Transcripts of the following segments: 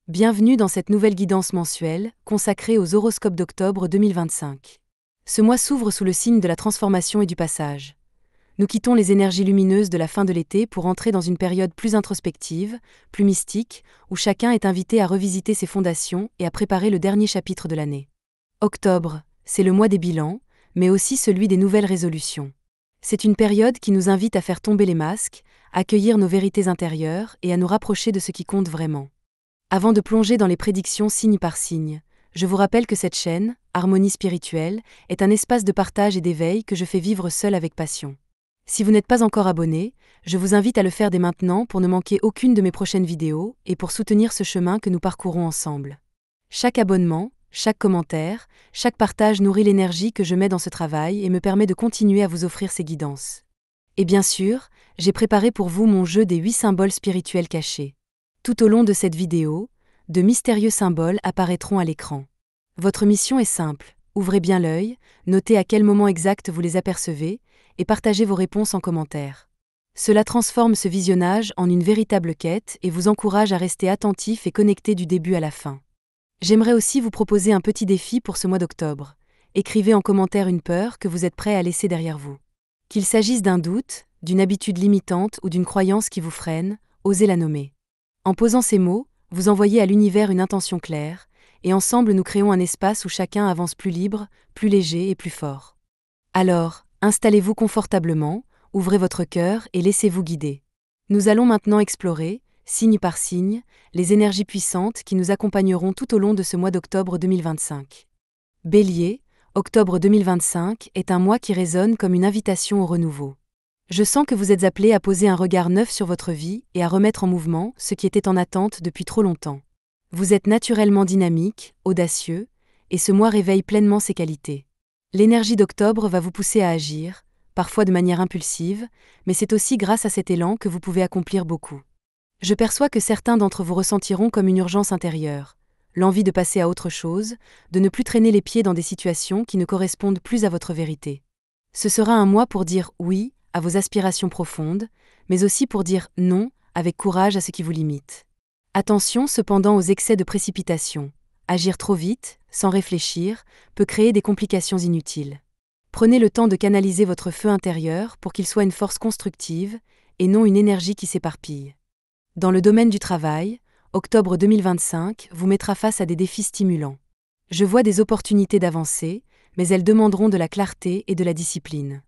Bienvenue dans cette nouvelle guidance mensuelle, consacrée aux horoscopes d'octobre 2025. Ce mois s'ouvre sous le signe de la transformation et du passage. Nous quittons les énergies lumineuses de la fin de l'été pour entrer dans une période plus introspective, plus mystique, où chacun est invité à revisiter ses fondations et à préparer le dernier chapitre de l'année. Octobre, c'est le mois des bilans, mais aussi celui des nouvelles résolutions. C'est une période qui nous invite à faire tomber les masques, à accueillir nos vérités intérieures et à nous rapprocher de ce qui compte vraiment. Avant de plonger dans les prédictions signe par signe, je vous rappelle que cette chaîne, Harmonie spirituelle, est un espace de partage et d'éveil que je fais vivre seul avec passion. Si vous n'êtes pas encore abonné, je vous invite à le faire dès maintenant pour ne manquer aucune de mes prochaines vidéos et pour soutenir ce chemin que nous parcourons ensemble. Chaque abonnement, chaque commentaire, chaque partage nourrit l'énergie que je mets dans ce travail et me permet de continuer à vous offrir ces guidances. Et bien sûr, j'ai préparé pour vous mon jeu des 8 symboles spirituels cachés. Tout au long de cette vidéo, de mystérieux symboles apparaîtront à l'écran. Votre mission est simple, ouvrez bien l'œil, notez à quel moment exact vous les apercevez, et partagez vos réponses en commentaire. Cela transforme ce visionnage en une véritable quête et vous encourage à rester attentif et connecté du début à la fin. J'aimerais aussi vous proposer un petit défi pour ce mois d'octobre. Écrivez en commentaire une peur que vous êtes prêt à laisser derrière vous. Qu'il s'agisse d'un doute, d'une habitude limitante ou d'une croyance qui vous freine, osez la nommer. En posant ces mots, vous envoyez à l'univers une intention claire, et ensemble nous créons un espace où chacun avance plus libre, plus léger et plus fort. Alors, installez-vous confortablement, ouvrez votre cœur et laissez-vous guider. Nous allons maintenant explorer, signe par signe, les énergies puissantes qui nous accompagneront tout au long de ce mois d'octobre 2025. Bélier, octobre 2025 est un mois qui résonne comme une invitation au renouveau. Je sens que vous êtes appelé à poser un regard neuf sur votre vie et à remettre en mouvement ce qui était en attente depuis trop longtemps. Vous êtes naturellement dynamique, audacieux, et ce mois réveille pleinement ses qualités. L'énergie d'octobre va vous pousser à agir, parfois de manière impulsive, mais c'est aussi grâce à cet élan que vous pouvez accomplir beaucoup. Je perçois que certains d'entre vous ressentiront comme une urgence intérieure, l'envie de passer à autre chose, de ne plus traîner les pieds dans des situations qui ne correspondent plus à votre vérité. Ce sera un mois pour dire oui à vos aspirations profondes, mais aussi pour dire non avec courage à ce qui vous limite. Attention cependant aux excès de précipitation. Agir trop vite, sans réfléchir, peut créer des complications inutiles. Prenez le temps de canaliser votre feu intérieur pour qu'il soit une force constructive et non une énergie qui s'éparpille. Dans le domaine du travail, octobre 2025 vous mettra face à des défis stimulants. Je vois des opportunités d'avancer, mais elles demanderont de la clarté et de la discipline.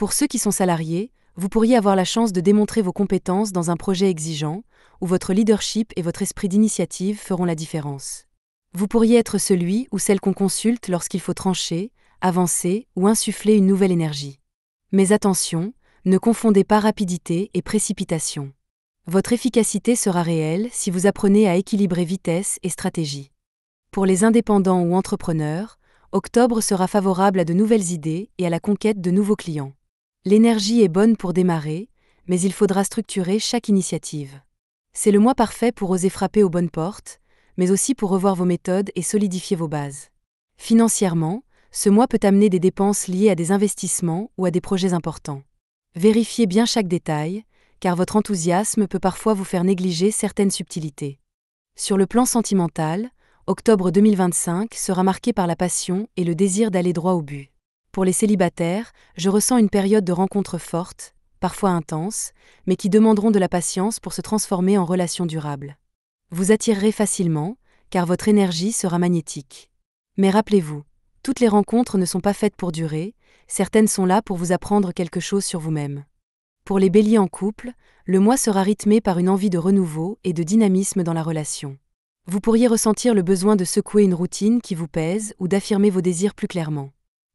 Pour ceux qui sont salariés, vous pourriez avoir la chance de démontrer vos compétences dans un projet exigeant, où votre leadership et votre esprit d'initiative feront la différence. Vous pourriez être celui ou celle qu'on consulte lorsqu'il faut trancher, avancer ou insuffler une nouvelle énergie. Mais attention, ne confondez pas rapidité et précipitation. Votre efficacité sera réelle si vous apprenez à équilibrer vitesse et stratégie. Pour les indépendants ou entrepreneurs, octobre sera favorable à de nouvelles idées et à la conquête de nouveaux clients. L'énergie est bonne pour démarrer, mais il faudra structurer chaque initiative. C'est le mois parfait pour oser frapper aux bonnes portes, mais aussi pour revoir vos méthodes et solidifier vos bases. Financièrement, ce mois peut amener des dépenses liées à des investissements ou à des projets importants. Vérifiez bien chaque détail, car votre enthousiasme peut parfois vous faire négliger certaines subtilités. Sur le plan sentimental, octobre 2025 sera marqué par la passion et le désir d'aller droit au but. Pour les célibataires, je ressens une période de rencontres fortes, parfois intenses, mais qui demanderont de la patience pour se transformer en relations durables. Vous attirerez facilement, car votre énergie sera magnétique. Mais rappelez-vous, toutes les rencontres ne sont pas faites pour durer, certaines sont là pour vous apprendre quelque chose sur vous-même. Pour les béliers en couple, le mois sera rythmé par une envie de renouveau et de dynamisme dans la relation. Vous pourriez ressentir le besoin de secouer une routine qui vous pèse ou d'affirmer vos désirs plus clairement.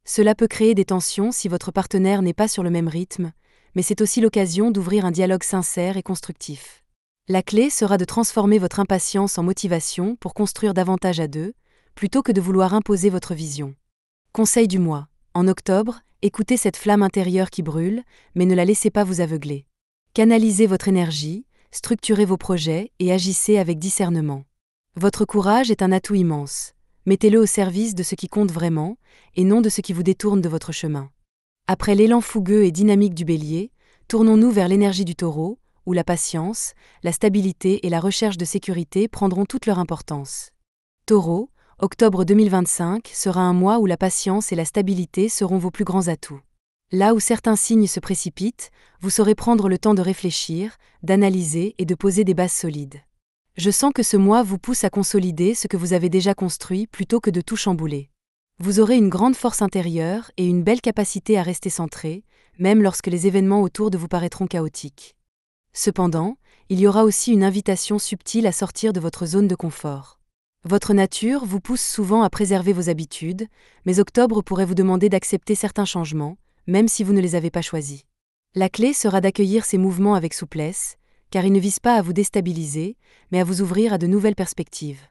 Cela peut créer des tensions si votre partenaire n'est pas sur le même rythme, mais c'est aussi l'occasion d'ouvrir un dialogue sincère et constructif. La clé sera de transformer votre impatience en motivation pour construire davantage à deux, plutôt que de vouloir imposer votre vision. Conseil du mois. En octobre, écoutez cette flamme intérieure qui brûle, mais ne la laissez pas vous aveugler. Canalisez votre énergie, structurez vos projets et agissez avec discernement. Votre courage est un atout immense. Mettez-le au service de ce qui compte vraiment, et non de ce qui vous détourne de votre chemin. Après l'élan fougueux et dynamique du bélier, tournons-nous vers l'énergie du taureau, où la patience, la stabilité et la recherche de sécurité prendront toute leur importance. Taureau, octobre 2025 sera un mois où la patience et la stabilité seront vos plus grands atouts. Là où certains signes se précipitent, vous saurez prendre le temps de réfléchir, d'analyser et de poser des bases solides. Je sens que ce mois vous pousse à consolider ce que vous avez déjà construit plutôt que de tout chambouler. Vous aurez une grande force intérieure et une belle capacité à rester centré, même lorsque les événements autour de vous paraîtront chaotiques. Cependant, il y aura aussi une invitation subtile à sortir de votre zone de confort. Votre nature vous pousse souvent à préserver vos habitudes, mais octobre pourrait vous demander d'accepter certains changements, même si vous ne les avez pas choisis. La clé sera d'accueillir ces mouvements avec souplesse, car ils ne visent pas à vous déstabiliser, mais à vous ouvrir à de nouvelles perspectives.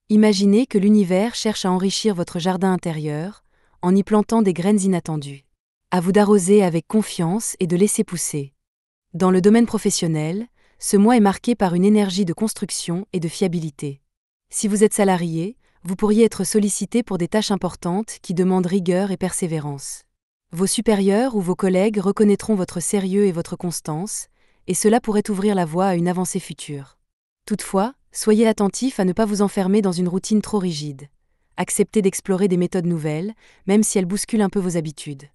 Imaginez que l'univers cherche à enrichir votre jardin intérieur, en y plantant des graines inattendues. À vous d'arroser avec confiance et de laisser pousser. Dans le domaine professionnel, ce mois est marqué par une énergie de construction et de fiabilité. Si vous êtes salarié, vous pourriez être sollicité pour des tâches importantes qui demandent rigueur et persévérance. Vos supérieurs ou vos collègues reconnaîtront votre sérieux et votre constance, et cela pourrait ouvrir la voie à une avancée future. Toutefois, soyez attentif à ne pas vous enfermer dans une routine trop rigide. Acceptez d'explorer des méthodes nouvelles, même si elles bousculent un peu vos habitudes.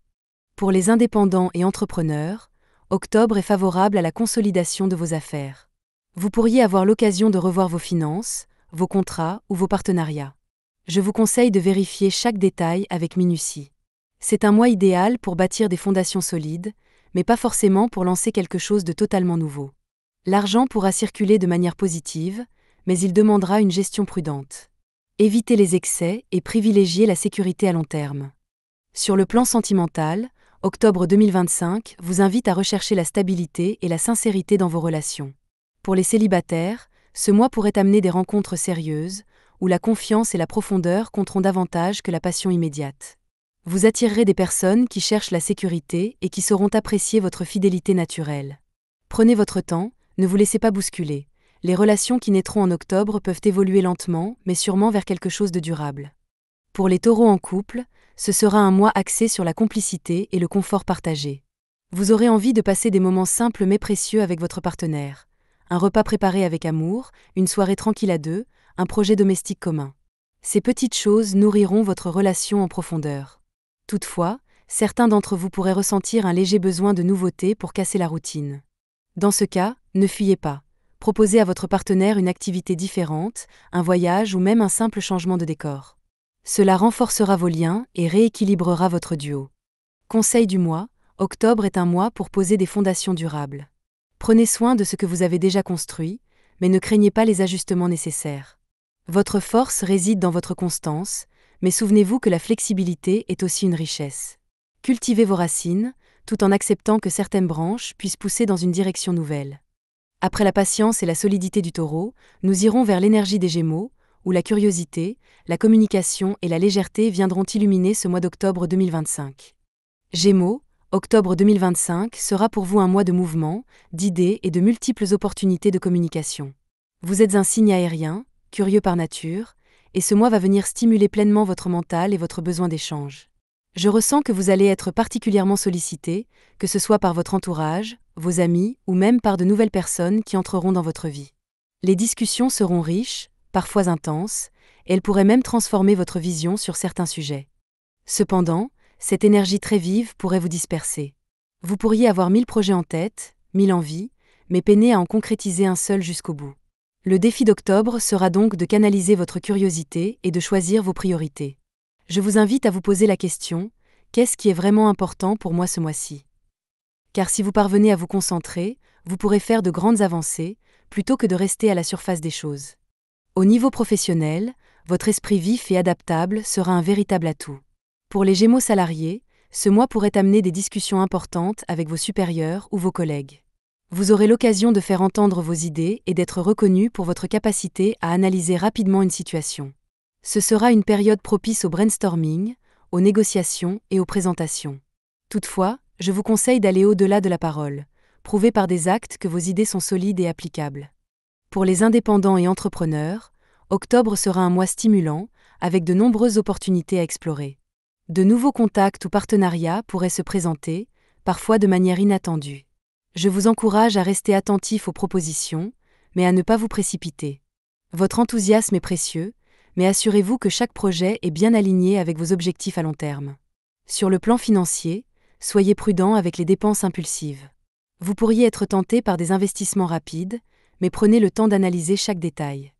Pour les indépendants et entrepreneurs, octobre est favorable à la consolidation de vos affaires. Vous pourriez avoir l'occasion de revoir vos finances, vos contrats ou vos partenariats. Je vous conseille de vérifier chaque détail avec minutie. C'est un mois idéal pour bâtir des fondations solides, mais pas forcément pour lancer quelque chose de totalement nouveau. L'argent pourra circuler de manière positive, mais il demandera une gestion prudente. Évitez les excès et privilégiez la sécurité à long terme. Sur le plan sentimental, octobre 2025 vous invite à rechercher la stabilité et la sincérité dans vos relations. Pour les célibataires, ce mois pourrait amener des rencontres sérieuses, où la confiance et la profondeur compteront davantage que la passion immédiate. Vous attirerez des personnes qui cherchent la sécurité et qui sauront apprécier votre fidélité naturelle. Prenez votre temps, ne vous laissez pas bousculer. Les relations qui naîtront en octobre peuvent évoluer lentement, mais sûrement vers quelque chose de durable. Pour les taureaux en couple, ce sera un mois axé sur la complicité et le confort partagé. Vous aurez envie de passer des moments simples mais précieux avec votre partenaire. Un repas préparé avec amour, une soirée tranquille à deux, un projet domestique commun. Ces petites choses nourriront votre relation en profondeur. Toutefois, certains d'entre vous pourraient ressentir un léger besoin de nouveauté pour casser la routine. Dans ce cas, ne fuyez pas. Proposez à votre partenaire une activité différente, un voyage ou même un simple changement de décor. Cela renforcera vos liens et rééquilibrera votre duo. Conseil du mois, octobre est un mois pour poser des fondations durables. Prenez soin de ce que vous avez déjà construit, mais ne craignez pas les ajustements nécessaires. Votre force réside dans votre constance, mais souvenez-vous que la flexibilité est aussi une richesse. Cultivez vos racines, tout en acceptant que certaines branches puissent pousser dans une direction nouvelle. Après la patience et la solidité du taureau, nous irons vers l'énergie des Gémeaux, où la curiosité, la communication et la légèreté viendront illuminer ce mois d'octobre 2025. Gémeaux, octobre 2025 sera pour vous un mois de mouvement, d'idées et de multiples opportunités de communication. Vous êtes un signe aérien, curieux par nature, et ce mois va venir stimuler pleinement votre mental et votre besoin d'échange. Je ressens que vous allez être particulièrement sollicité, que ce soit par votre entourage, vos amis ou même par de nouvelles personnes qui entreront dans votre vie. Les discussions seront riches, parfois intenses, et elles pourraient même transformer votre vision sur certains sujets. Cependant, cette énergie très vive pourrait vous disperser. Vous pourriez avoir 1000 projets en tête, 1000 envies, mais peiner à en concrétiser un seul jusqu'au bout. Le défi d'octobre sera donc de canaliser votre curiosité et de choisir vos priorités. Je vous invite à vous poser la question, qu'est-ce qui est vraiment important pour moi ce mois-ci ? Car si vous parvenez à vous concentrer, vous pourrez faire de grandes avancées, plutôt que de rester à la surface des choses. Au niveau professionnel, votre esprit vif et adaptable sera un véritable atout. Pour les Gémeaux salariés, ce mois pourrait amener des discussions importantes avec vos supérieurs ou vos collègues. Vous aurez l'occasion de faire entendre vos idées et d'être reconnu pour votre capacité à analyser rapidement une situation. Ce sera une période propice au brainstorming, aux négociations et aux présentations. Toutefois, je vous conseille d'aller au-delà de la parole, prouver par des actes que vos idées sont solides et applicables. Pour les indépendants et entrepreneurs, octobre sera un mois stimulant, avec de nombreuses opportunités à explorer. De nouveaux contacts ou partenariats pourraient se présenter, parfois de manière inattendue. Je vous encourage à rester attentif aux propositions, mais à ne pas vous précipiter. Votre enthousiasme est précieux, mais assurez-vous que chaque projet est bien aligné avec vos objectifs à long terme. Sur le plan financier, soyez prudent avec les dépenses impulsives. Vous pourriez être tenté par des investissements rapides, mais prenez le temps d'analyser chaque détail.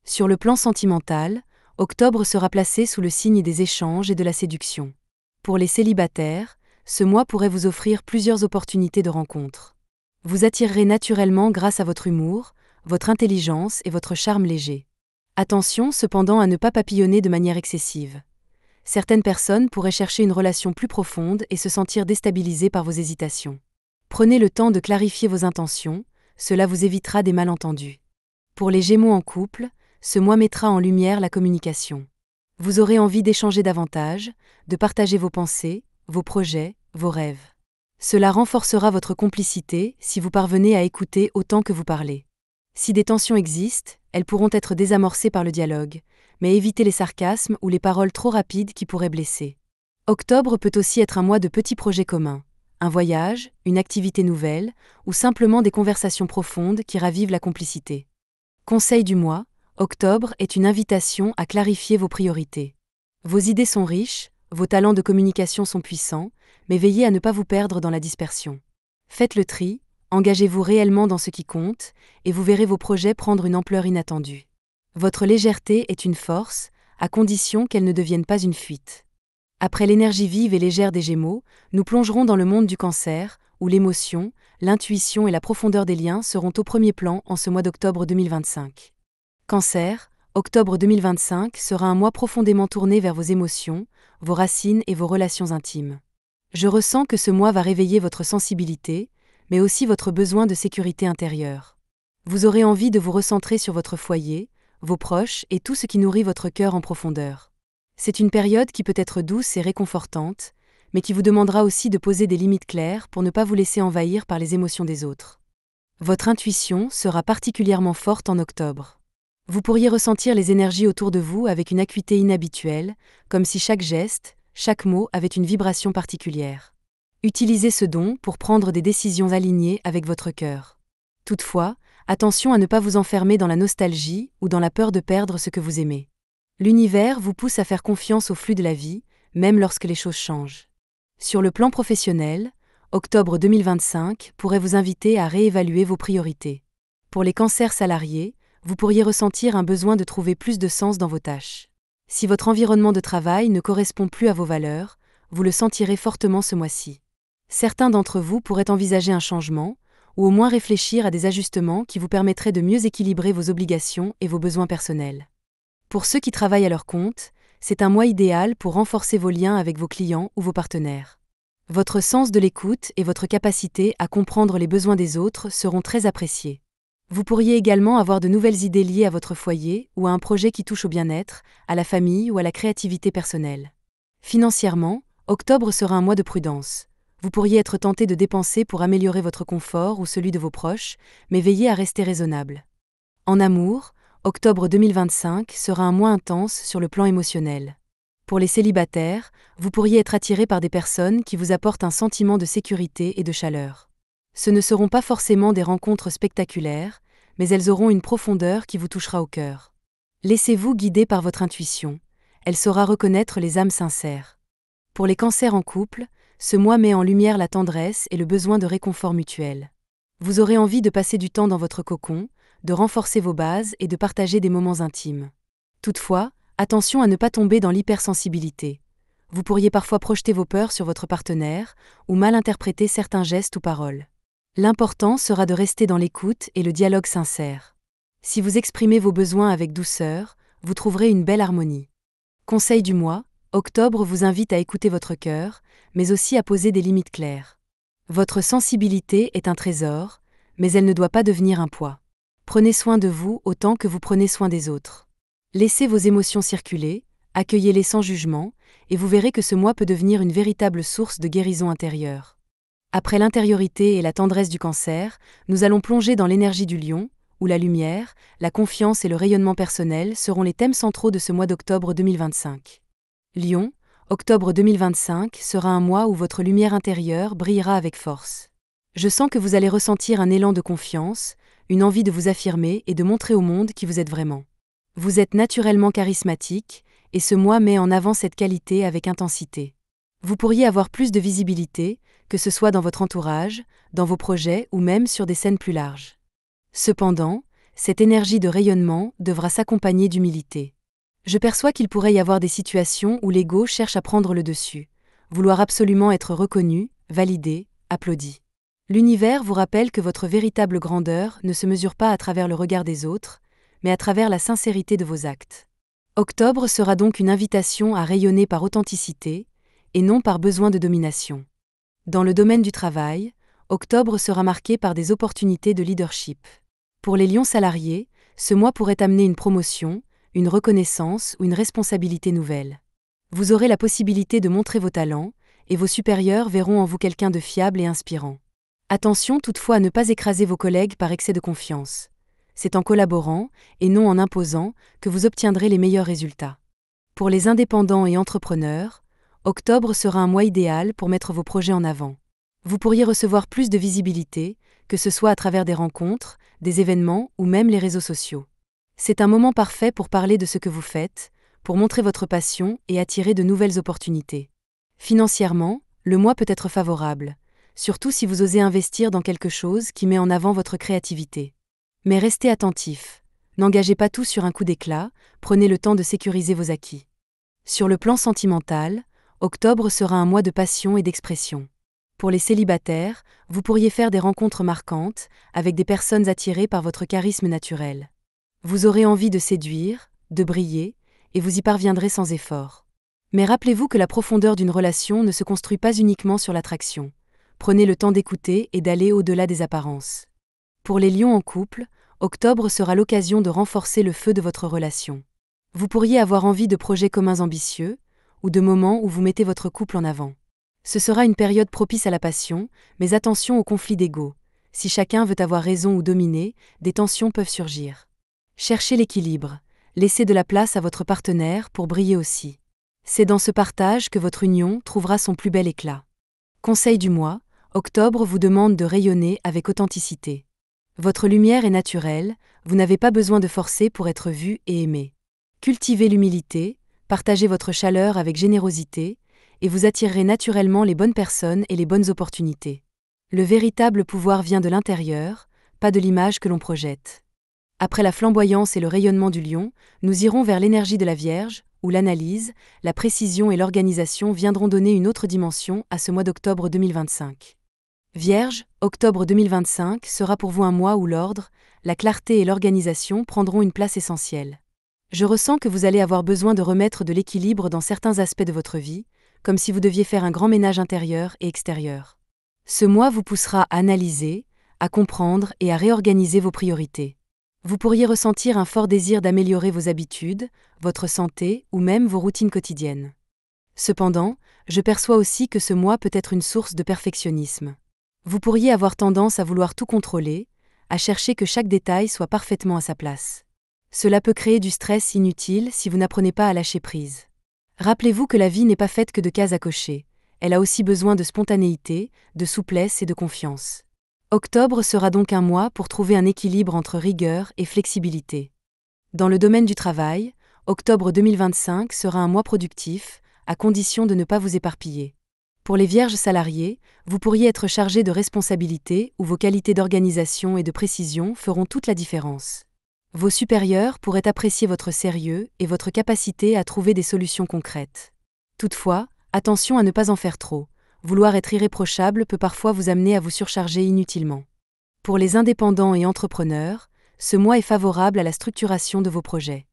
Sur le plan sentimental, octobre sera placé sous le signe des échanges et de la séduction. Pour les célibataires, ce mois pourrait vous offrir plusieurs opportunités de rencontres. Vous attirerez naturellement grâce à votre humour, votre intelligence et votre charme léger. Attention cependant à ne pas papillonner de manière excessive. Certaines personnes pourraient chercher une relation plus profonde et se sentir déstabilisées par vos hésitations. Prenez le temps de clarifier vos intentions, cela vous évitera des malentendus. Pour les Gémeaux en couple, ce mois mettra en lumière la communication. Vous aurez envie d'échanger davantage, de partager vos pensées, vos projets, vos rêves. Cela renforcera votre complicité si vous parvenez à écouter autant que vous parlez. Si des tensions existent, elles pourront être désamorcées par le dialogue, mais évitez les sarcasmes ou les paroles trop rapides qui pourraient blesser. Octobre peut aussi être un mois de petits projets communs, un voyage, une activité nouvelle, ou simplement des conversations profondes qui ravivent la complicité. Conseil du mois, octobre est une invitation à clarifier vos priorités. Vos idées sont riches, vos talents de communication sont puissants, mais veillez à ne pas vous perdre dans la dispersion. Faites le tri, engagez-vous réellement dans ce qui compte, et vous verrez vos projets prendre une ampleur inattendue. Votre légèreté est une force, à condition qu'elle ne devienne pas une fuite. Après l'énergie vive et légère des Gémeaux, nous plongerons dans le monde du Cancer, où l'émotion, l'intuition et la profondeur des liens seront au premier plan en ce mois d'octobre 2025. Cancer, octobre 2025 sera un mois profondément tourné vers vos émotions, vos racines et vos relations intimes. Je ressens que ce mois va réveiller votre sensibilité, mais aussi votre besoin de sécurité intérieure. Vous aurez envie de vous recentrer sur votre foyer, vos proches et tout ce qui nourrit votre cœur en profondeur. C'est une période qui peut être douce et réconfortante, mais qui vous demandera aussi de poser des limites claires pour ne pas vous laisser envahir par les émotions des autres. Votre intuition sera particulièrement forte en octobre. Vous pourriez ressentir les énergies autour de vous avec une acuité inhabituelle, comme si chaque geste, chaque mot avait une vibration particulière. Utilisez ce don pour prendre des décisions alignées avec votre cœur. Toutefois, attention à ne pas vous enfermer dans la nostalgie ou dans la peur de perdre ce que vous aimez. L'univers vous pousse à faire confiance au flux de la vie, même lorsque les choses changent. Sur le plan professionnel, octobre 2025 pourrait vous inviter à réévaluer vos priorités. Pour les cancers salariés, vous pourriez ressentir un besoin de trouver plus de sens dans vos tâches. Si votre environnement de travail ne correspond plus à vos valeurs, vous le sentirez fortement ce mois-ci. Certains d'entre vous pourraient envisager un changement, ou au moins réfléchir à des ajustements qui vous permettraient de mieux équilibrer vos obligations et vos besoins personnels. Pour ceux qui travaillent à leur compte, c'est un mois idéal pour renforcer vos liens avec vos clients ou vos partenaires. Votre sens de l'écoute et votre capacité à comprendre les besoins des autres seront très appréciés. Vous pourriez également avoir de nouvelles idées liées à votre foyer ou à un projet qui touche au bien-être, à la famille ou à la créativité personnelle. Financièrement, octobre sera un mois de prudence. Vous pourriez être tenté de dépenser pour améliorer votre confort ou celui de vos proches, mais veillez à rester raisonnable. En amour, octobre 2025 sera un mois intense sur le plan émotionnel. Pour les célibataires, vous pourriez être attiré par des personnes qui vous apportent un sentiment de sécurité et de chaleur. Ce ne seront pas forcément des rencontres spectaculaires, mais elles auront une profondeur qui vous touchera au cœur. Laissez-vous guider par votre intuition, elle saura reconnaître les âmes sincères. Pour les cancers en couple, ce mois met en lumière la tendresse et le besoin de réconfort mutuel. Vous aurez envie de passer du temps dans votre cocon, de renforcer vos bases et de partager des moments intimes. Toutefois, attention à ne pas tomber dans l'hypersensibilité. Vous pourriez parfois projeter vos peurs sur votre partenaire ou mal interpréter certains gestes ou paroles. L'important sera de rester dans l'écoute et le dialogue sincère. Si vous exprimez vos besoins avec douceur, vous trouverez une belle harmonie. Conseil du mois, octobre vous invite à écouter votre cœur, mais aussi à poser des limites claires. Votre sensibilité est un trésor, mais elle ne doit pas devenir un poids. Prenez soin de vous autant que vous prenez soin des autres. Laissez vos émotions circuler, accueillez-les sans jugement, et vous verrez que ce mois peut devenir une véritable source de guérison intérieure. Après l'intériorité et la tendresse du Cancer, nous allons plonger dans l'énergie du Lion, où la lumière, la confiance et le rayonnement personnel seront les thèmes centraux de ce mois d'octobre 2025. Lion, octobre 2025 sera un mois où votre lumière intérieure brillera avec force. Je sens que vous allez ressentir un élan de confiance, une envie de vous affirmer et de montrer au monde qui vous êtes vraiment. Vous êtes naturellement charismatique, et ce mois met en avant cette qualité avec intensité. Vous pourriez avoir plus de visibilité, que ce soit dans votre entourage, dans vos projets ou même sur des scènes plus larges. Cependant, cette énergie de rayonnement devra s'accompagner d'humilité. Je perçois qu'il pourrait y avoir des situations où l'ego cherche à prendre le dessus, vouloir absolument être reconnu, validé, applaudi. L'univers vous rappelle que votre véritable grandeur ne se mesure pas à travers le regard des autres, mais à travers la sincérité de vos actes. Octobre sera donc une invitation à rayonner par authenticité, et non par besoin de domination. Dans le domaine du travail, octobre sera marqué par des opportunités de leadership. Pour les lions salariés, ce mois pourrait amener une promotion, une reconnaissance ou une responsabilité nouvelle. Vous aurez la possibilité de montrer vos talents, et vos supérieurs verront en vous quelqu'un de fiable et inspirant. Attention toutefois à ne pas écraser vos collègues par excès de confiance. C'est en collaborant, et non en imposant, que vous obtiendrez les meilleurs résultats. Pour les indépendants et entrepreneurs, octobre sera un mois idéal pour mettre vos projets en avant. Vous pourriez recevoir plus de visibilité, que ce soit à travers des rencontres, des événements ou même les réseaux sociaux. C'est un moment parfait pour parler de ce que vous faites, pour montrer votre passion et attirer de nouvelles opportunités. Financièrement, le mois peut être favorable, surtout si vous osez investir dans quelque chose qui met en avant votre créativité. Mais restez attentif, n'engagez pas tout sur un coup d'éclat, prenez le temps de sécuriser vos acquis. Sur le plan sentimental, octobre sera un mois de passion et d'expression. Pour les célibataires, vous pourriez faire des rencontres marquantes, avec des personnes attirées par votre charisme naturel. Vous aurez envie de séduire, de briller, et vous y parviendrez sans effort. Mais rappelez-vous que la profondeur d'une relation ne se construit pas uniquement sur l'attraction. Prenez le temps d'écouter et d'aller au-delà des apparences. Pour les lions en couple, octobre sera l'occasion de renforcer le feu de votre relation. Vous pourriez avoir envie de projets communs ambitieux, ou de moments où vous mettez votre couple en avant. Ce sera une période propice à la passion, mais attention aux conflits d'ego. Si chacun veut avoir raison ou dominer, des tensions peuvent surgir. Cherchez l'équilibre, laissez de la place à votre partenaire pour briller aussi. C'est dans ce partage que votre union trouvera son plus bel éclat. Conseil du mois, octobre vous demande de rayonner avec authenticité. Votre lumière est naturelle, vous n'avez pas besoin de forcer pour être vu et aimé. Cultivez l'humilité, partagez votre chaleur avec générosité, et vous attirerez naturellement les bonnes personnes et les bonnes opportunités. Le véritable pouvoir vient de l'intérieur, pas de l'image que l'on projette. Après la flamboyance et le rayonnement du lion, nous irons vers l'énergie de la Vierge, où l'analyse, la précision et l'organisation viendront donner une autre dimension à ce mois d'octobre 2025. Vierge, octobre 2025 sera pour vous un mois où l'ordre, la clarté et l'organisation prendront une place essentielle. Je ressens que vous allez avoir besoin de remettre de l'équilibre dans certains aspects de votre vie, comme si vous deviez faire un grand ménage intérieur et extérieur. Ce mois vous poussera à analyser, à comprendre et à réorganiser vos priorités. Vous pourriez ressentir un fort désir d'améliorer vos habitudes, votre santé ou même vos routines quotidiennes. Cependant, je perçois aussi que ce mois peut être une source de perfectionnisme. Vous pourriez avoir tendance à vouloir tout contrôler, à chercher que chaque détail soit parfaitement à sa place. Cela peut créer du stress inutile si vous n'apprenez pas à lâcher prise. Rappelez-vous que la vie n'est pas faite que de cases à cocher, elle a aussi besoin de spontanéité, de souplesse et de confiance. Octobre sera donc un mois pour trouver un équilibre entre rigueur et flexibilité. Dans le domaine du travail, octobre 2025 sera un mois productif, à condition de ne pas vous éparpiller. Pour les vierges salariés, vous pourriez être chargé de responsabilités où vos qualités d'organisation et de précision feront toute la différence. Vos supérieurs pourraient apprécier votre sérieux et votre capacité à trouver des solutions concrètes. Toutefois, attention à ne pas en faire trop. Vouloir être irréprochable peut parfois vous amener à vous surcharger inutilement. Pour les indépendants et entrepreneurs, ce mois est favorable à la structuration de vos projets.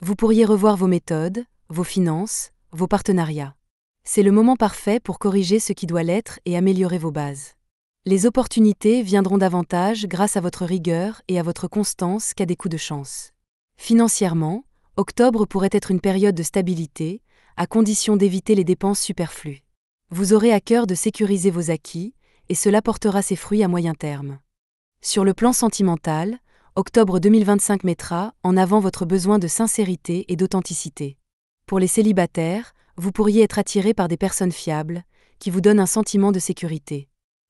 Vous pourriez revoir vos méthodes, vos finances, vos partenariats. C'est le moment parfait pour corriger ce qui doit l'être et améliorer vos bases. Les opportunités viendront davantage grâce à votre rigueur et à votre constance qu'à des coups de chance. Financièrement, octobre pourrait être une période de stabilité, à condition d'éviter les dépenses superflues. Vous aurez à cœur de sécuriser vos acquis, et cela portera ses fruits à moyen terme. Sur le plan sentimental, octobre 2025 mettra en avant votre besoin de sincérité et d'authenticité. Pour les célibataires, vous pourriez être attiré par des personnes fiables, qui vous donnent un sentiment de sécurité.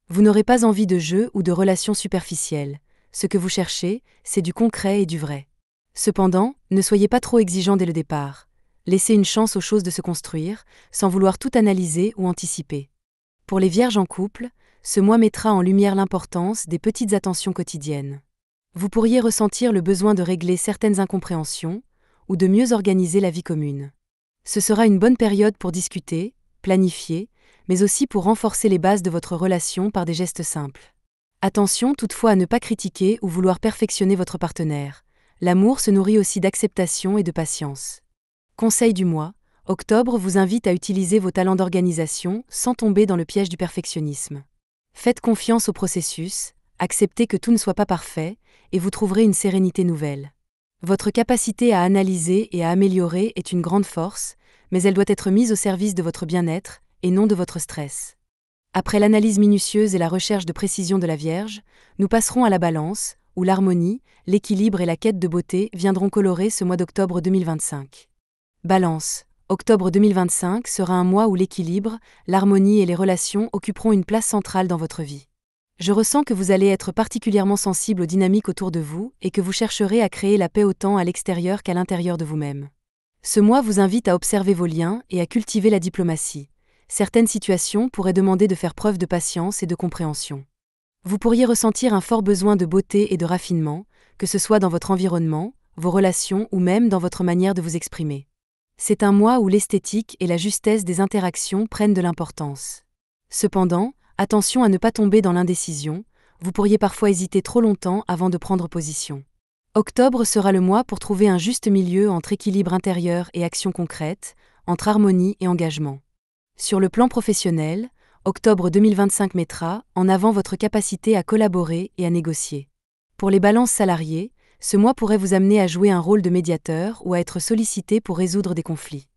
Vous n'aurez pas envie de jeux ou de relations superficielles. Ce que vous cherchez, c'est du concret et du vrai. Cependant, ne soyez pas trop exigeant dès le départ. Laissez une chance aux choses de se construire, sans vouloir tout analyser ou anticiper. Pour les vierges en couple, ce mois mettra en lumière l'importance des petites attentions quotidiennes. Vous pourriez ressentir le besoin de régler certaines incompréhensions, ou de mieux organiser la vie commune. Ce sera une bonne période pour discuter, planifier, mais aussi pour renforcer les bases de votre relation par des gestes simples. Attention toutefois à ne pas critiquer ou vouloir perfectionner votre partenaire. L'amour se nourrit aussi d'acceptation et de patience. Conseil du mois, octobre vous invite à utiliser vos talents d'organisation sans tomber dans le piège du perfectionnisme. Faites confiance au processus, acceptez que tout ne soit pas parfait, et vous trouverez une sérénité nouvelle. Votre capacité à analyser et à améliorer est une grande force, mais elle doit être mise au service de votre bien-être, et non de votre stress. Après l'analyse minutieuse et la recherche de précision de la Vierge, nous passerons à la Balance, où l'harmonie, l'équilibre et la quête de beauté viendront colorer ce mois d'octobre 2025. Balance. Octobre 2025 sera un mois où l'équilibre, l'harmonie et les relations occuperont une place centrale dans votre vie. Je ressens que vous allez être particulièrement sensible aux dynamiques autour de vous et que vous chercherez à créer la paix autant à l'extérieur qu'à l'intérieur de vous-même. Ce mois vous invite à observer vos liens et à cultiver la diplomatie. Certaines situations pourraient demander de faire preuve de patience et de compréhension. Vous pourriez ressentir un fort besoin de beauté et de raffinement, que ce soit dans votre environnement, vos relations ou même dans votre manière de vous exprimer. C'est un mois où l'esthétique et la justesse des interactions prennent de l'importance. Cependant, attention à ne pas tomber dans l'indécision, vous pourriez parfois hésiter trop longtemps avant de prendre position. Octobre sera le mois pour trouver un juste milieu entre équilibre intérieur et action concrète, entre harmonie et engagement. Sur le plan professionnel, octobre 2025 mettra en avant votre capacité à collaborer et à négocier. Pour les balances salariées, ce mois pourrait vous amener à jouer un rôle de médiateur ou à être sollicité pour résoudre des conflits.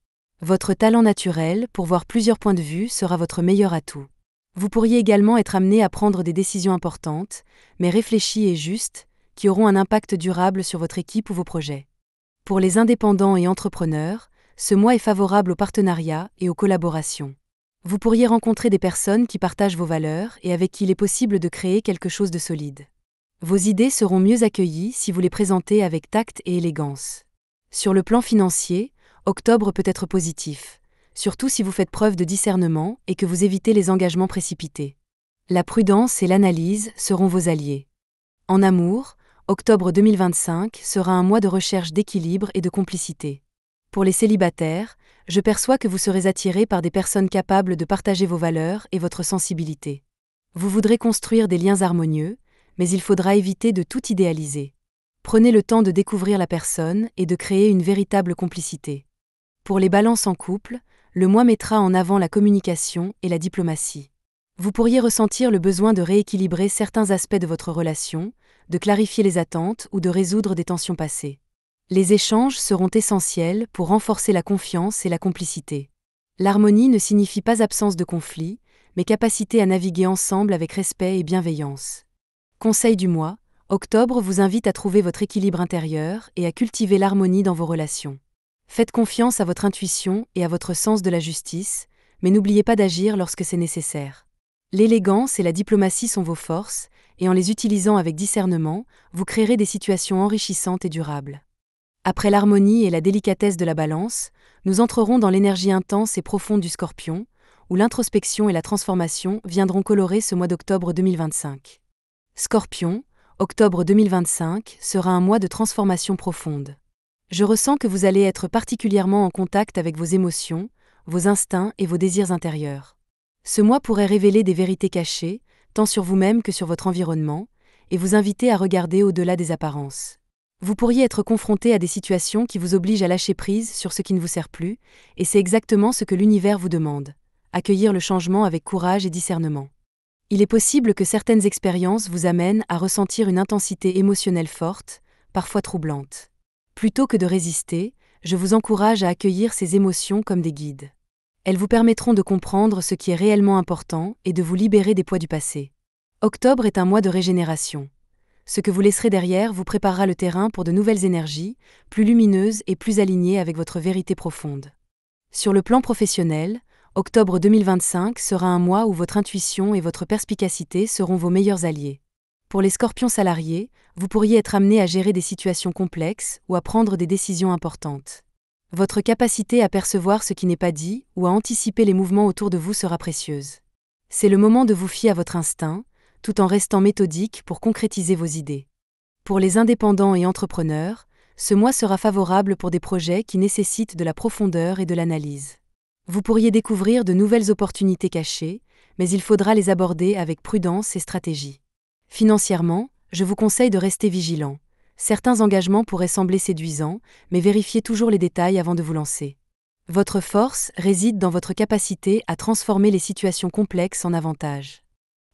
Votre talent naturel pour voir plusieurs points de vue sera votre meilleur atout. Vous pourriez également être amené à prendre des décisions importantes, mais réfléchies et justes, qui auront un impact durable sur votre équipe ou vos projets. Pour les indépendants et entrepreneurs, ce mois est favorable aux partenariats et aux collaborations. Vous pourriez rencontrer des personnes qui partagent vos valeurs et avec qui il est possible de créer quelque chose de solide. Vos idées seront mieux accueillies si vous les présentez avec tact et élégance. Sur le plan financier, octobre peut être positif, surtout si vous faites preuve de discernement et que vous évitez les engagements précipités. La prudence et l'analyse seront vos alliés. En amour, octobre 2025 sera un mois de recherche d'équilibre et de complicité. Pour les célibataires, je perçois que vous serez attirés par des personnes capables de partager vos valeurs et votre sensibilité. Vous voudrez construire des liens harmonieux, mais il faudra éviter de tout idéaliser. Prenez le temps de découvrir la personne et de créer une véritable complicité. Pour les balances en couple, le mois mettra en avant la communication et la diplomatie. Vous pourriez ressentir le besoin de rééquilibrer certains aspects de votre relation, de clarifier les attentes ou de résoudre des tensions passées. Les échanges seront essentiels pour renforcer la confiance et la complicité. L'harmonie ne signifie pas absence de conflit, mais capacité à naviguer ensemble avec respect et bienveillance. Conseil du mois, octobre vous invite à trouver votre équilibre intérieur et à cultiver l'harmonie dans vos relations. Faites confiance à votre intuition et à votre sens de la justice, mais n'oubliez pas d'agir lorsque c'est nécessaire. L'élégance et la diplomatie sont vos forces, et en les utilisant avec discernement, vous créerez des situations enrichissantes et durables. Après l'harmonie et la délicatesse de la Balance, nous entrerons dans l'énergie intense et profonde du Scorpion, où l'introspection et la transformation viendront colorer ce mois d'octobre 2025. Scorpion, octobre 2025 sera un mois de transformation profonde. Je ressens que vous allez être particulièrement en contact avec vos émotions, vos instincts et vos désirs intérieurs. Ce mois pourrait révéler des vérités cachées, tant sur vous-même que sur votre environnement, et vous inviter à regarder au-delà des apparences. Vous pourriez être confronté à des situations qui vous obligent à lâcher prise sur ce qui ne vous sert plus, et c'est exactement ce que l'univers vous demande. Accueillir le changement avec courage et discernement. Il est possible que certaines expériences vous amènent à ressentir une intensité émotionnelle forte, parfois troublante. Plutôt que de résister, je vous encourage à accueillir ces émotions comme des guides. Elles vous permettront de comprendre ce qui est réellement important et de vous libérer des poids du passé. Octobre est un mois de régénération. Ce que vous laisserez derrière vous préparera le terrain pour de nouvelles énergies, plus lumineuses et plus alignées avec votre vérité profonde. Sur le plan professionnel, octobre 2025 sera un mois où votre intuition et votre perspicacité seront vos meilleurs alliés. Pour les scorpions salariés, vous pourriez être amené à gérer des situations complexes ou à prendre des décisions importantes. Votre capacité à percevoir ce qui n'est pas dit ou à anticiper les mouvements autour de vous sera précieuse. C'est le moment de vous fier à votre instinct, tout en restant méthodique pour concrétiser vos idées. Pour les indépendants et entrepreneurs, ce mois sera favorable pour des projets qui nécessitent de la profondeur et de l'analyse. Vous pourriez découvrir de nouvelles opportunités cachées, mais il faudra les aborder avec prudence et stratégie. Financièrement, je vous conseille de rester vigilant. Certains engagements pourraient sembler séduisants, mais vérifiez toujours les détails avant de vous lancer. Votre force réside dans votre capacité à transformer les situations complexes en avantages.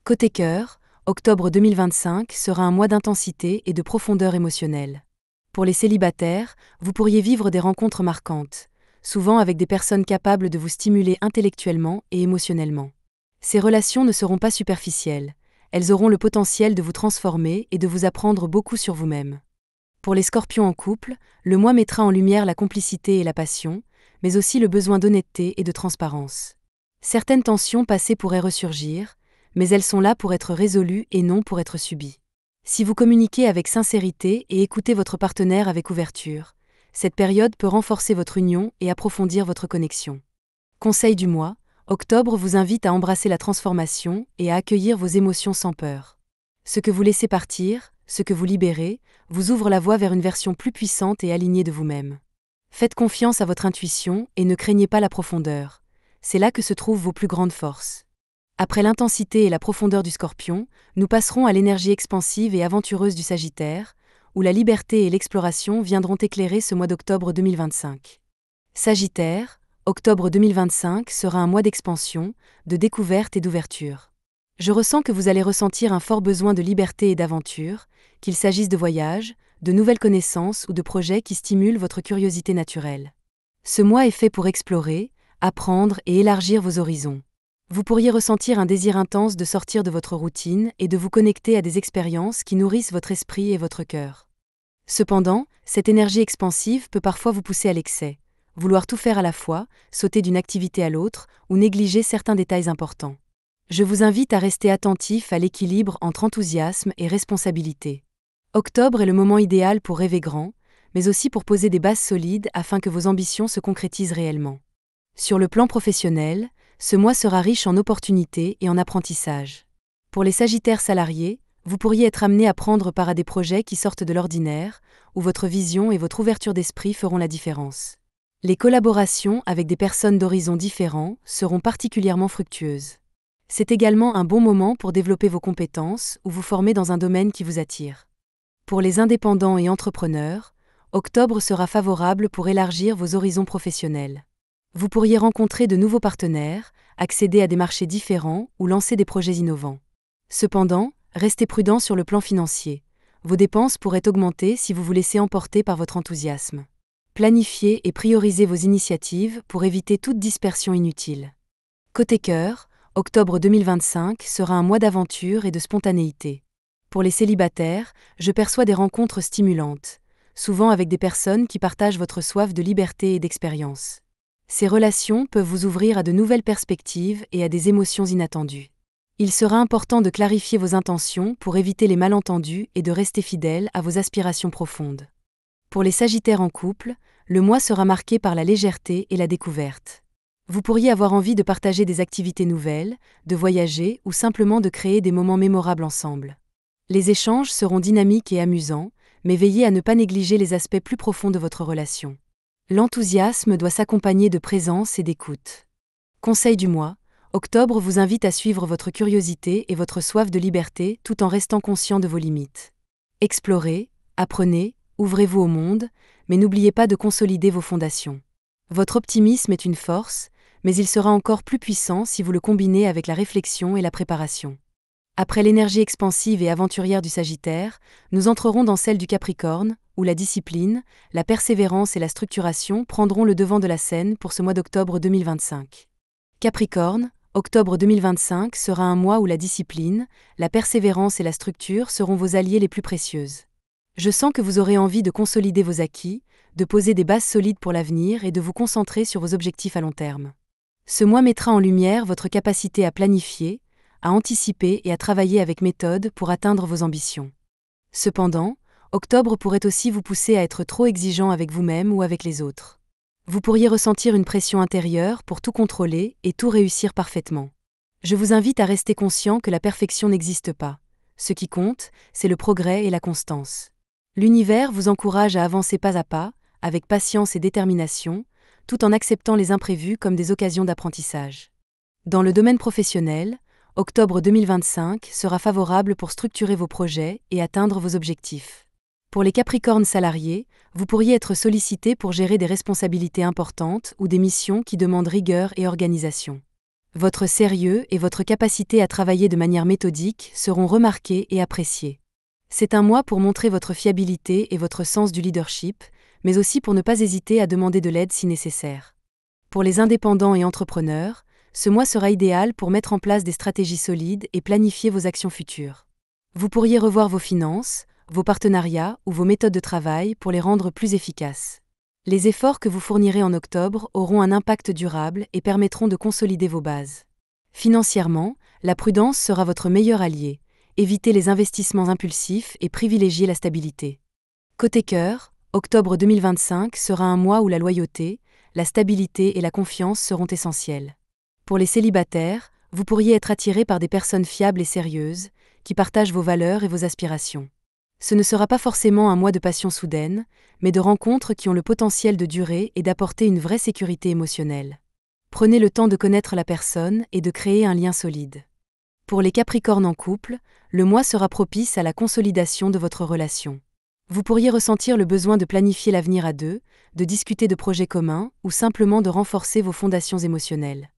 Côté cœur, octobre 2025 sera un mois d'intensité et de profondeur émotionnelle. Pour les célibataires, vous pourriez vivre des rencontres marquantes, souvent avec des personnes capables de vous stimuler intellectuellement et émotionnellement. Ces relations ne seront pas superficielles, elles auront le potentiel de vous transformer et de vous apprendre beaucoup sur vous-même. Pour les scorpions en couple, le mois mettra en lumière la complicité et la passion, mais aussi le besoin d'honnêteté et de transparence. Certaines tensions passées pourraient ressurgir, mais elles sont là pour être résolues et non pour être subies. Si vous communiquez avec sincérité et écoutez votre partenaire avec ouverture, cette période peut renforcer votre union et approfondir votre connexion. Conseil du mois, octobre vous invite à embrasser la transformation et à accueillir vos émotions sans peur. Ce que vous laissez partir, ce que vous libérez, vous ouvre la voie vers une version plus puissante et alignée de vous-même. Faites confiance à votre intuition et ne craignez pas la profondeur. C'est là que se trouvent vos plus grandes forces. Après l'intensité et la profondeur du Scorpion, nous passerons à l'énergie expansive et aventureuse du Sagittaire, où la liberté et l'exploration viendront éclairer ce mois d'octobre 2025. Sagittaire, octobre 2025 sera un mois d'expansion, de découverte et d'ouverture. Je ressens que vous allez ressentir un fort besoin de liberté et d'aventure, qu'il s'agisse de voyages, de nouvelles connaissances ou de projets qui stimulent votre curiosité naturelle. Ce mois est fait pour explorer, apprendre et élargir vos horizons. Vous pourriez ressentir un désir intense de sortir de votre routine et de vous connecter à des expériences qui nourrissent votre esprit et votre cœur. Cependant, cette énergie expansive peut parfois vous pousser à l'excès, vouloir tout faire à la fois, sauter d'une activité à l'autre ou négliger certains détails importants. Je vous invite à rester attentif à l'équilibre entre enthousiasme et responsabilité. Octobre est le moment idéal pour rêver grand, mais aussi pour poser des bases solides afin que vos ambitions se concrétisent réellement. Sur le plan professionnel, ce mois sera riche en opportunités et en apprentissage. Pour les Sagittaires salariés, vous pourriez être amené à prendre part à des projets qui sortent de l'ordinaire, où votre vision et votre ouverture d'esprit feront la différence. Les collaborations avec des personnes d'horizons différents seront particulièrement fructueuses. C'est également un bon moment pour développer vos compétences ou vous former dans un domaine qui vous attire. Pour les indépendants et entrepreneurs, octobre sera favorable pour élargir vos horizons professionnels. Vous pourriez rencontrer de nouveaux partenaires, accéder à des marchés différents ou lancer des projets innovants. Cependant, restez prudent sur le plan financier. Vos dépenses pourraient augmenter si vous vous laissez emporter par votre enthousiasme. Planifiez et priorisez vos initiatives pour éviter toute dispersion inutile. Côté cœur, octobre 2025 sera un mois d'aventure et de spontanéité. Pour les célibataires, je perçois des rencontres stimulantes, souvent avec des personnes qui partagent votre soif de liberté et d'expérience. Ces relations peuvent vous ouvrir à de nouvelles perspectives et à des émotions inattendues. Il sera important de clarifier vos intentions pour éviter les malentendus et de rester fidèle à vos aspirations profondes. Pour les Sagittaires en couple, le mois sera marqué par la légèreté et la découverte. Vous pourriez avoir envie de partager des activités nouvelles, de voyager ou simplement de créer des moments mémorables ensemble. Les échanges seront dynamiques et amusants, mais veillez à ne pas négliger les aspects plus profonds de votre relation. L'enthousiasme doit s'accompagner de présence et d'écoute. Conseil du mois, octobre vous invite à suivre votre curiosité et votre soif de liberté tout en restant conscient de vos limites. Explorez, apprenez, ouvrez-vous au monde, mais n'oubliez pas de consolider vos fondations. Votre optimisme est une force, mais il sera encore plus puissant si vous le combinez avec la réflexion et la préparation. Après l'énergie expansive et aventurière du Sagittaire, nous entrerons dans celle du Capricorne, où la discipline, la persévérance et la structuration prendront le devant de la scène pour ce mois d'octobre 2025. Capricorne, octobre 2025 sera un mois où la discipline, la persévérance et la structure seront vos alliés les plus précieuses. Je sens que vous aurez envie de consolider vos acquis, de poser des bases solides pour l'avenir et de vous concentrer sur vos objectifs à long terme. Ce mois mettra en lumière votre capacité à planifier, à anticiper et à travailler avec méthode pour atteindre vos ambitions. Cependant, octobre pourrait aussi vous pousser à être trop exigeant avec vous-même ou avec les autres. Vous pourriez ressentir une pression intérieure pour tout contrôler et tout réussir parfaitement. Je vous invite à rester conscient que la perfection n'existe pas. Ce qui compte, c'est le progrès et la constance. L'univers vous encourage à avancer pas à pas, avec patience et détermination, tout en acceptant les imprévus comme des occasions d'apprentissage. Dans le domaine professionnel, octobre 2025 sera favorable pour structurer vos projets et atteindre vos objectifs. Pour les Capricornes salariés, vous pourriez être sollicité pour gérer des responsabilités importantes ou des missions qui demandent rigueur et organisation. Votre sérieux et votre capacité à travailler de manière méthodique seront remarqués et appréciés. C'est un mois pour montrer votre fiabilité et votre sens du leadership, mais aussi pour ne pas hésiter à demander de l'aide si nécessaire. Pour les indépendants et entrepreneurs, ce mois sera idéal pour mettre en place des stratégies solides et planifier vos actions futures. Vous pourriez revoir vos finances, vos partenariats ou vos méthodes de travail pour les rendre plus efficaces. Les efforts que vous fournirez en octobre auront un impact durable et permettront de consolider vos bases. Financièrement, la prudence sera votre meilleur allié. Évitez les investissements impulsifs et privilégiez la stabilité. Côté cœur, octobre 2025 sera un mois où la loyauté, la stabilité et la confiance seront essentielles. Pour les célibataires, vous pourriez être attiré par des personnes fiables et sérieuses, qui partagent vos valeurs et vos aspirations. Ce ne sera pas forcément un mois de passion soudaine, mais de rencontres qui ont le potentiel de durer et d'apporter une vraie sécurité émotionnelle. Prenez le temps de connaître la personne et de créer un lien solide. Pour les Capricornes en couple, le mois sera propice à la consolidation de votre relation. Vous pourriez ressentir le besoin de planifier l'avenir à deux, de discuter de projets communs ou simplement de renforcer vos fondations émotionnelles.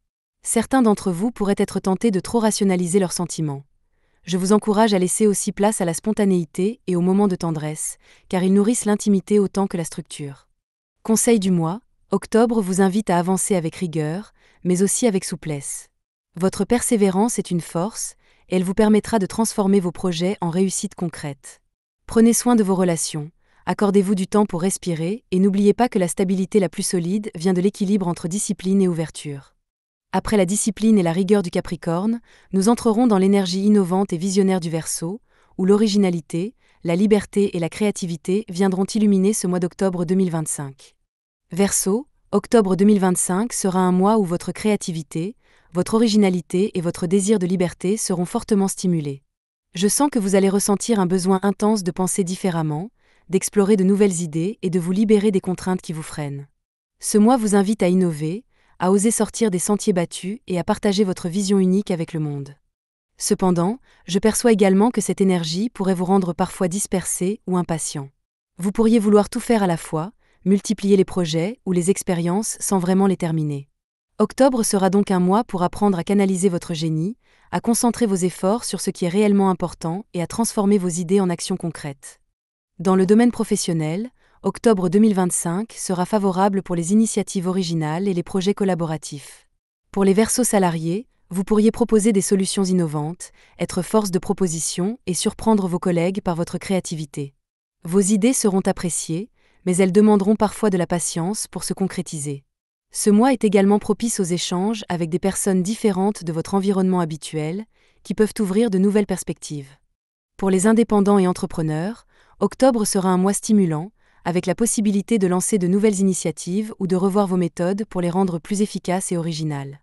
Certains d'entre vous pourraient être tentés de trop rationaliser leurs sentiments. Je vous encourage à laisser aussi place à la spontanéité et aux moments de tendresse, car ils nourrissent l'intimité autant que la structure. Conseil du mois, octobre vous invite à avancer avec rigueur, mais aussi avec souplesse. Votre persévérance est une force, et elle vous permettra de transformer vos projets en réussites concrètes. Prenez soin de vos relations, accordez-vous du temps pour respirer et n'oubliez pas que la stabilité la plus solide vient de l'équilibre entre discipline et ouverture. Après la discipline et la rigueur du Capricorne, nous entrerons dans l'énergie innovante et visionnaire du Verseau, où l'originalité, la liberté et la créativité viendront illuminer ce mois d'octobre 2025. Verseau, octobre 2025 sera un mois où votre créativité, votre originalité et votre désir de liberté seront fortement stimulés. Je sens que vous allez ressentir un besoin intense de penser différemment, d'explorer de nouvelles idées et de vous libérer des contraintes qui vous freinent. Ce mois vous invite à innover, à oser sortir des sentiers battus et à partager votre vision unique avec le monde. Cependant, je perçois également que cette énergie pourrait vous rendre parfois dispersé ou impatient. Vous pourriez vouloir tout faire à la fois, multiplier les projets ou les expériences sans vraiment les terminer. Octobre sera donc un mois pour apprendre à canaliser votre génie, à concentrer vos efforts sur ce qui est réellement important et à transformer vos idées en actions concrètes. Dans le domaine professionnel, octobre 2025 sera favorable pour les initiatives originales et les projets collaboratifs. Pour les Verseaux salariés, vous pourriez proposer des solutions innovantes, être force de proposition et surprendre vos collègues par votre créativité. Vos idées seront appréciées, mais elles demanderont parfois de la patience pour se concrétiser. Ce mois est également propice aux échanges avec des personnes différentes de votre environnement habituel, qui peuvent ouvrir de nouvelles perspectives. Pour les indépendants et entrepreneurs, octobre sera un mois stimulant, avec la possibilité de lancer de nouvelles initiatives ou de revoir vos méthodes pour les rendre plus efficaces et originales.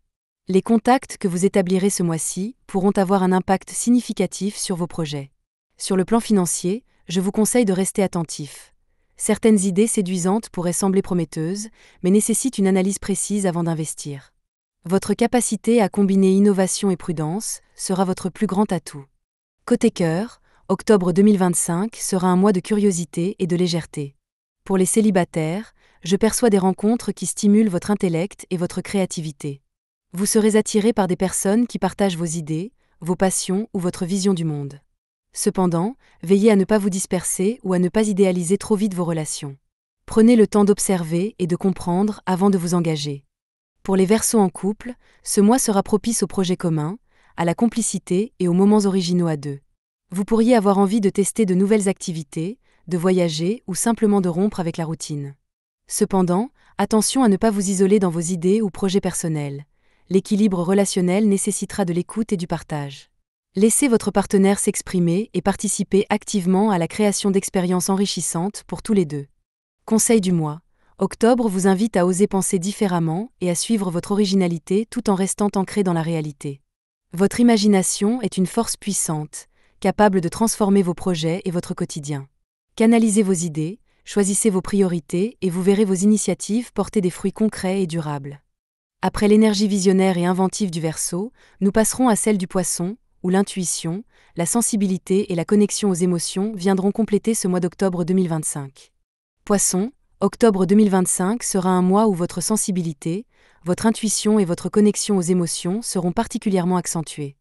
Les contacts que vous établirez ce mois-ci pourront avoir un impact significatif sur vos projets. Sur le plan financier, je vous conseille de rester attentif. Certaines idées séduisantes pourraient sembler prometteuses, mais nécessitent une analyse précise avant d'investir. Votre capacité à combiner innovation et prudence sera votre plus grand atout. Côté cœur, octobre 2025 sera un mois de curiosité et de légèreté. Pour les célibataires, je perçois des rencontres qui stimulent votre intellect et votre créativité. Vous serez attiré par des personnes qui partagent vos idées, vos passions ou votre vision du monde. Cependant, veillez à ne pas vous disperser ou à ne pas idéaliser trop vite vos relations. Prenez le temps d'observer et de comprendre avant de vous engager. Pour les Verseaux en couple, ce mois sera propice aux projets communs, à la complicité et aux moments originaux à deux. Vous pourriez avoir envie de tester de nouvelles activités, de voyager ou simplement de rompre avec la routine. Cependant, attention à ne pas vous isoler dans vos idées ou projets personnels. l'équilibre relationnel nécessitera de l'écoute et du partage. Laissez votre partenaire s'exprimer et participer activement à la création d'expériences enrichissantes pour tous les deux. Conseil du mois. Octobre vous invite à oser penser différemment et à suivre votre originalité tout en restant ancré dans la réalité. Votre imagination est une force puissante, capable de transformer vos projets et votre quotidien. Canalisez vos idées, choisissez vos priorités et vous verrez vos initiatives porter des fruits concrets et durables. Après l'énergie visionnaire et inventive du Verseau, nous passerons à celle du Poisson, où l'intuition, la sensibilité et la connexion aux émotions viendront compléter ce mois d'octobre 2025. Poisson, octobre 2025 sera un mois où votre sensibilité, votre intuition et votre connexion aux émotions seront particulièrement accentuées.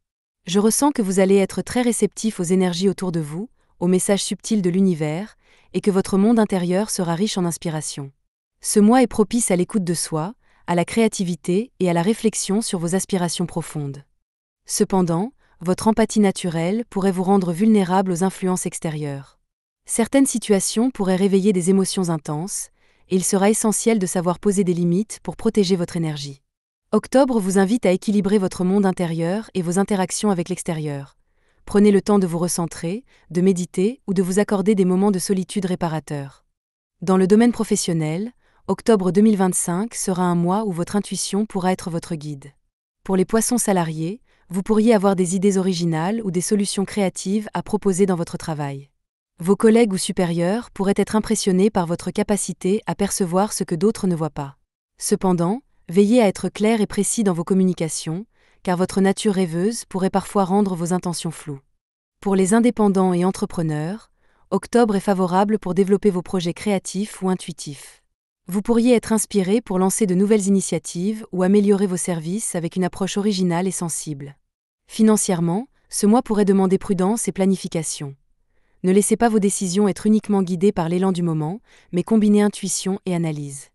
Je ressens que vous allez être très réceptif aux énergies autour de vous, aux messages subtils de l'univers, et que votre monde intérieur sera riche en inspiration. Ce mois est propice à l'écoute de soi, à la créativité et à la réflexion sur vos aspirations profondes. Cependant, votre empathie naturelle pourrait vous rendre vulnérable aux influences extérieures. Certaines situations pourraient réveiller des émotions intenses, et il sera essentiel de savoir poser des limites pour protéger votre énergie. Octobre vous invite à équilibrer votre monde intérieur et vos interactions avec l'extérieur. Prenez le temps de vous recentrer, de méditer ou de vous accorder des moments de solitude réparateurs. Dans le domaine professionnel, octobre 2025 sera un mois où votre intuition pourra être votre guide. Pour les poissons salariés, vous pourriez avoir des idées originales ou des solutions créatives à proposer dans votre travail. Vos collègues ou supérieurs pourraient être impressionnés par votre capacité à percevoir ce que d'autres ne voient pas. Cependant, veillez à être clair et précis dans vos communications, car votre nature rêveuse pourrait parfois rendre vos intentions floues. Pour les indépendants et entrepreneurs, octobre est favorable pour développer vos projets créatifs ou intuitifs. Vous pourriez être inspiré pour lancer de nouvelles initiatives ou améliorer vos services avec une approche originale et sensible. Financièrement, ce mois pourrait demander prudence et planification. Ne laissez pas vos décisions être uniquement guidées par l'élan du moment, mais combinez intuition et analyse.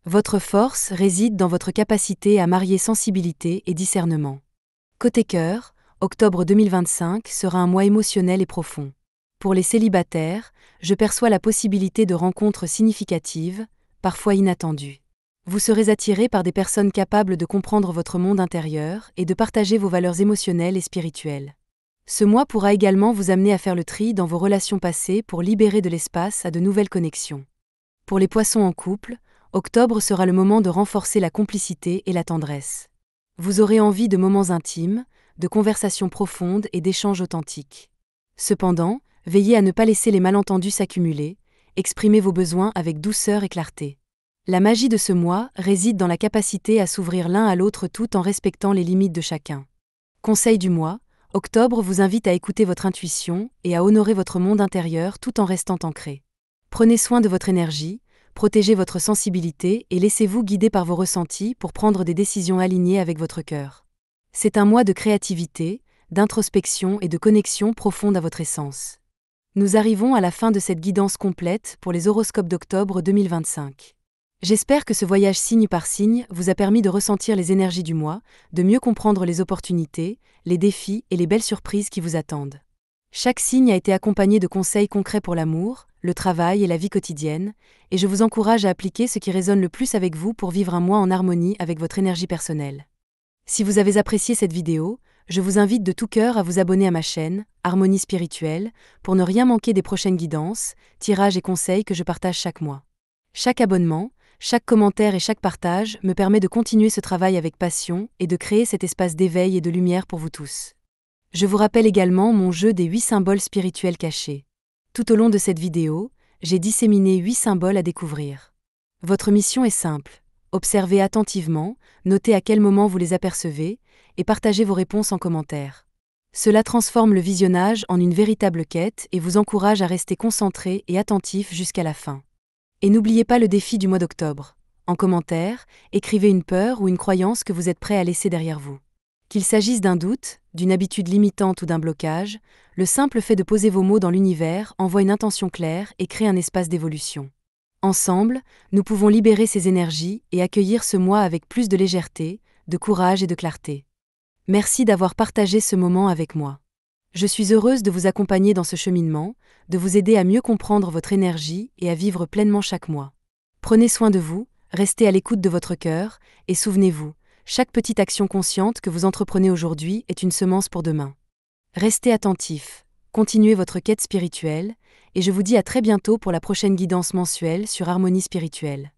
Votre force réside dans votre capacité à marier sensibilité et discernement. Côté cœur, octobre 2025 sera un mois émotionnel et profond. Pour les célibataires, je perçois la possibilité de rencontres significatives, parfois inattendues. Vous serez attiré par des personnes capables de comprendre votre monde intérieur et de partager vos valeurs émotionnelles et spirituelles. Ce mois pourra également vous amener à faire le tri dans vos relations passées pour libérer de l'espace à de nouvelles connexions. Pour les poissons en couple, octobre sera le moment de renforcer la complicité et la tendresse. Vous aurez envie de moments intimes, de conversations profondes et d'échanges authentiques. Cependant, veillez à ne pas laisser les malentendus s'accumuler, exprimez vos besoins avec douceur et clarté. La magie de ce mois réside dans la capacité à s'ouvrir l'un à l'autre tout en respectant les limites de chacun. Conseil du mois, octobre vous invite à écouter votre intuition et à honorer votre monde intérieur tout en restant ancré. Prenez soin de votre énergie, protégez votre sensibilité et laissez-vous guider par vos ressentis pour prendre des décisions alignées avec votre cœur. C'est un mois de créativité, d'introspection et de connexion profonde à votre essence. Nous arrivons à la fin de cette guidance complète pour les horoscopes d'octobre 2025. J'espère que ce voyage signe par signe vous a permis de ressentir les énergies du mois, de mieux comprendre les opportunités, les défis et les belles surprises qui vous attendent. Chaque signe a été accompagné de conseils concrets pour l'amour, le travail et la vie quotidienne, et je vous encourage à appliquer ce qui résonne le plus avec vous pour vivre un mois en harmonie avec votre énergie personnelle. Si vous avez apprécié cette vidéo, je vous invite de tout cœur à vous abonner à ma chaîne, Harmonie Spirituelle, pour ne rien manquer des prochaines guidances, tirages et conseils que je partage chaque mois. Chaque abonnement, chaque commentaire et chaque partage me permet de continuer ce travail avec passion et de créer cet espace d'éveil et de lumière pour vous tous. Je vous rappelle également mon jeu des 8 symboles spirituels cachés. Tout au long de cette vidéo, j'ai disséminé 8 symboles à découvrir. Votre mission est simple. Observez attentivement, notez à quel moment vous les apercevez, et partagez vos réponses en commentaire. Cela transforme le visionnage en une véritable quête et vous encourage à rester concentré et attentif jusqu'à la fin. Et n'oubliez pas le défi du mois d'octobre. En commentaire, écrivez une peur ou une croyance que vous êtes prêt à laisser derrière vous. Qu'il s'agisse d'un doute, d'une habitude limitante ou d'un blocage, le simple fait de poser vos mots dans l'univers envoie une intention claire et crée un espace d'évolution. Ensemble, nous pouvons libérer ces énergies et accueillir ce mois avec plus de légèreté, de courage et de clarté. Merci d'avoir partagé ce moment avec moi. Je suis heureuse de vous accompagner dans ce cheminement, de vous aider à mieux comprendre votre énergie et à vivre pleinement chaque mois. Prenez soin de vous, restez à l'écoute de votre cœur, et souvenez-vous, Chaque petite action consciente que vous entreprenez aujourd'hui est une semence pour demain. Restez attentifs, continuez votre quête spirituelle, et je vous dis à très bientôt pour la prochaine guidance mensuelle sur Harmonie spirituelle.